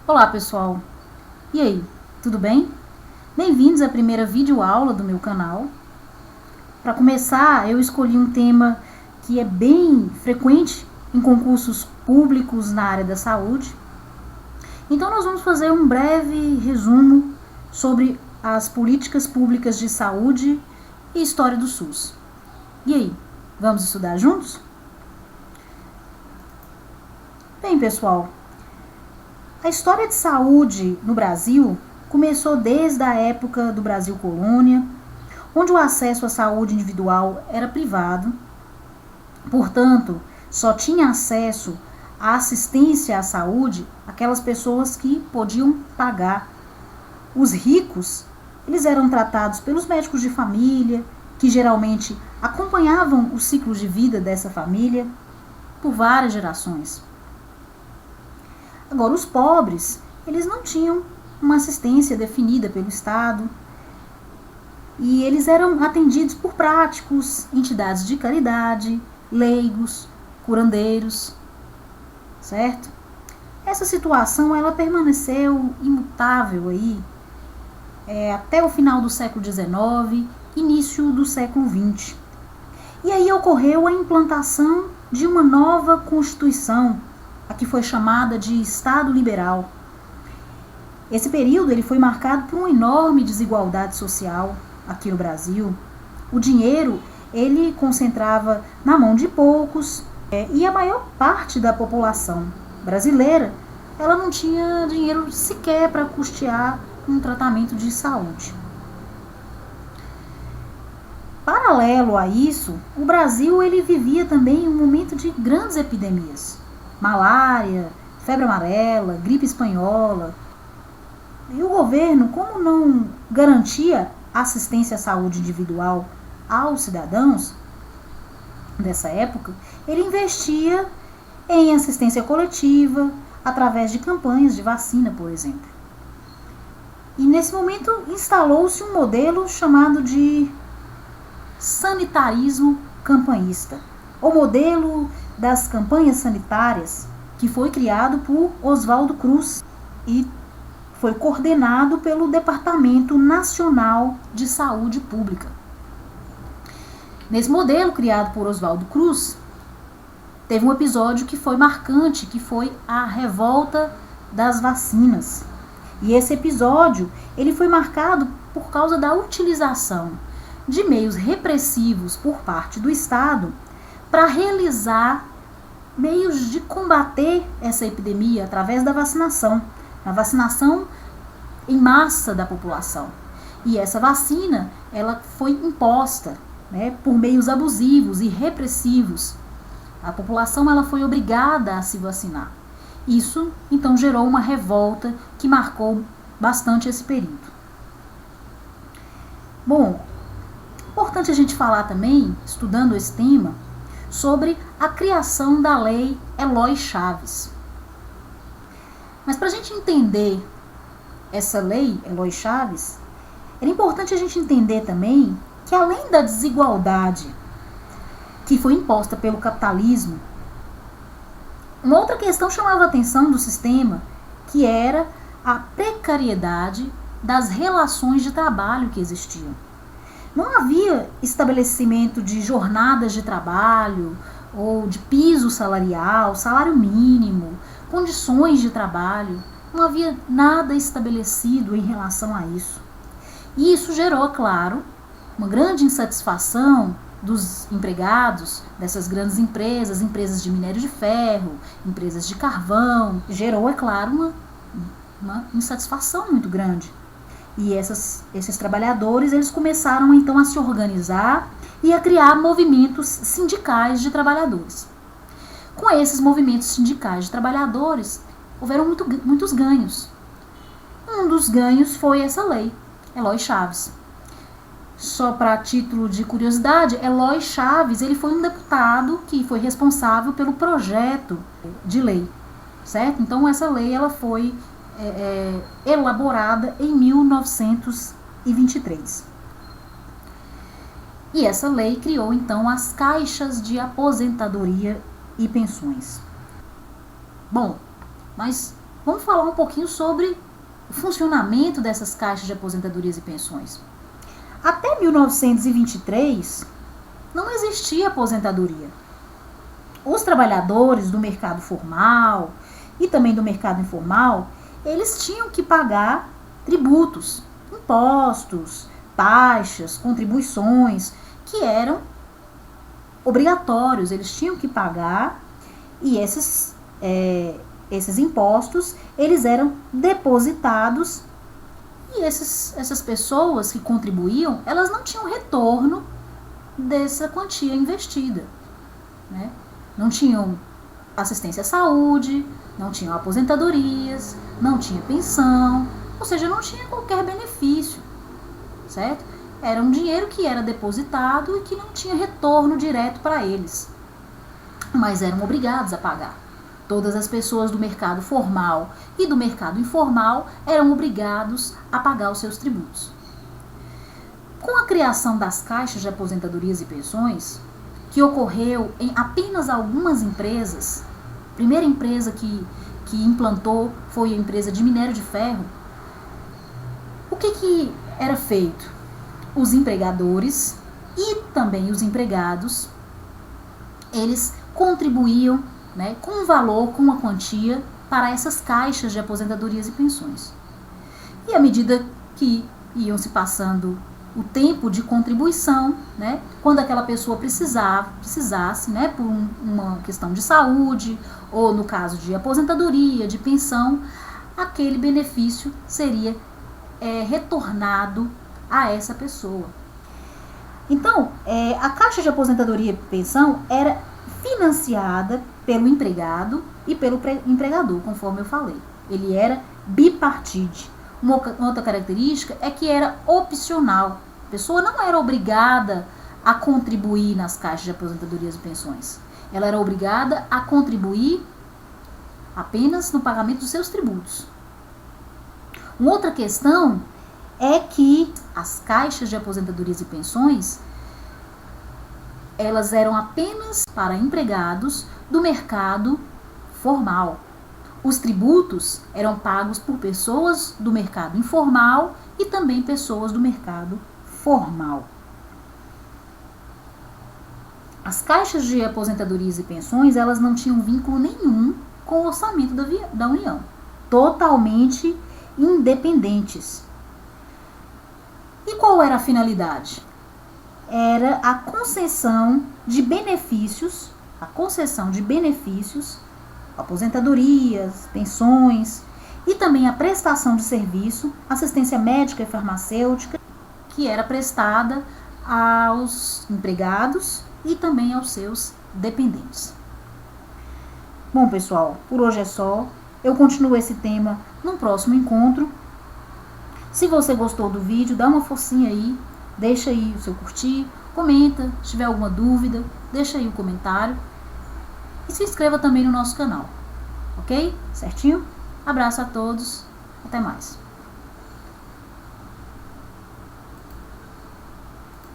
Olá pessoal, e aí, tudo bem? Bem-vindos à primeira videoaula do meu canal. Para começar, eu escolhi um tema que é bem frequente em concursos públicos na área da saúde. Então nós vamos fazer um breve resumo sobre as políticas públicas de saúde e história do SUS. E aí, vamos estudar juntos? Bem, pessoal, a história de saúde no Brasil começou desde a época do Brasil colônia, onde o acesso à saúde individual era privado. Portanto, só tinha acesso à assistência à saúde aquelas pessoas que podiam pagar. Os ricos, eles eram tratados pelos médicos de família, que geralmente acompanhavam o ciclo de vida dessa família por várias gerações. Agora, os pobres, eles não tinham uma assistência definida pelo Estado e eles eram atendidos por práticos, entidades de caridade, leigos, curandeiros, certo? Essa situação, ela permaneceu imutável aí até o final do século XIX, início do século XX. E aí ocorreu a implantação de uma nova Constituição, a que foi chamada de Estado Liberal. Esse período ele foi marcado por uma enorme desigualdade social aqui no Brasil. O dinheiro ele concentrava na mão de poucos e a maior parte da população brasileira ela não tinha dinheiro sequer para custear um tratamento de saúde. Paralelo a isso, o Brasil ele vivia também um momento de grandes epidemias. Malária, febre amarela, gripe espanhola. E o governo, como não garantia assistência à saúde individual aos cidadãos dessa época, ele investia em assistência coletiva através de campanhas de vacina, por exemplo. E nesse momento instalou-se um modelo chamado de sanitarismo campanhista, o modelo das campanhas sanitárias, que foi criado por Oswaldo Cruz e foi coordenado pelo Departamento Nacional de Saúde Pública. Nesse modelo criado por Oswaldo Cruz, teve um episódio que foi marcante, que foi a revolta das vacinas. E esse episódio, ele foi marcado por causa da utilização de meios repressivos por parte do Estado para realizar meios de combater essa epidemia através da vacinação, a vacinação em massa da população. E essa vacina, ela foi imposta, por meios abusivos e repressivos. A população ela foi obrigada a se vacinar. Isso, então, gerou uma revolta que marcou bastante esse período. Bom, importante a gente falar também, estudando esse tema, sobre a criação da Lei Eloy Chaves. Mas para a gente entender essa Lei Eloy Chaves, era importante a gente entender também que além da desigualdade que foi imposta pelo capitalismo, uma outra questão chamava a atenção do sistema, que era a precariedade das relações de trabalho que existiam. Não havia estabelecimento de jornadas de trabalho ou de piso salarial, salário mínimo, condições de trabalho. Não havia nada estabelecido em relação a isso. E isso gerou, claro, uma grande insatisfação dos empregados dessas grandes empresas, empresas de minério de ferro, empresas de carvão. Gerou, é claro, uma insatisfação muito grande. E esses trabalhadores eles começaram então a se organizar e a criar movimentos sindicais de trabalhadores. Com esses movimentos sindicais de trabalhadores, houveram muitos ganhos. Um dos ganhos foi essa lei, Eloy Chaves. Só para título de curiosidade, Eloy Chaves ele foi um deputado que foi responsável pelo projeto de lei, certo? Então essa lei ela foi elaborada em 1923. E essa lei criou então as caixas de aposentadoria e pensões. Bom, mas vamos falar um pouquinho sobre o funcionamento dessas caixas de aposentadorias e pensões. Até 1923, não existia aposentadoria. Os trabalhadores do mercado formal e também do mercado informal, eles tinham que pagar tributos, impostos, taxas, contribuições, que eram obrigatórios, eles tinham que pagar, e esses impostos, eles eram depositados, e essas pessoas que contribuíam, elas não tinham retorno dessa quantia investida, né? Não tinham assistência à saúde, não tinham aposentadorias, não tinha pensão, ou seja, não tinha qualquer benefício, certo? Era um dinheiro que era depositado e que não tinha retorno direto para eles, mas eram obrigados a pagar. Todas as pessoas do mercado formal e do mercado informal eram obrigados a pagar os seus tributos. Com a criação das caixas de aposentadorias e pensões, que ocorreu em apenas algumas empresas, a primeira empresa que implantou foi a empresa de minério de ferro, o que era feito? Os empregadores e também os empregados, eles contribuíam, né, com um valor, com uma quantia para essas caixas de aposentadorias e pensões. E à medida que iam se passando o tempo de contribuição, né, quando aquela pessoa precisasse, né, por uma questão de saúde, ou no caso de aposentadoria, de pensão, aquele benefício seria retornado a essa pessoa. Então, a caixa de aposentadoria e pensão era financiada pelo empregado e pelo empregador, conforme eu falei. Ele era bipartite. Uma outra característica é que era opcional. A pessoa não era obrigada a contribuir nas caixas de aposentadorias e pensões. Ela era obrigada a contribuir apenas no pagamento dos seus tributos. Uma outra questão é que as caixas de aposentadorias e pensões, elas eram apenas para empregados do mercado formal. Os tributos eram pagos por pessoas do mercado informal e também pessoas do mercado formal. As caixas de aposentadorias e pensões, elas não tinham vínculo nenhum com o orçamento da União. Totalmente independentes. E qual era a finalidade? Era a concessão de benefícios, aposentadorias, pensões e também a prestação de serviço, assistência médica e farmacêutica, que era prestada aos empregados e também aos seus dependentes. Bom, pessoal, por hoje é só. Eu continuo esse tema num próximo encontro. Se você gostou do vídeo, dá uma forcinha aí, deixa aí o seu curtir, comenta, se tiver alguma dúvida, deixa aí o comentário e se inscreva também no nosso canal, ok? Certinho? Abraço a todos, até mais.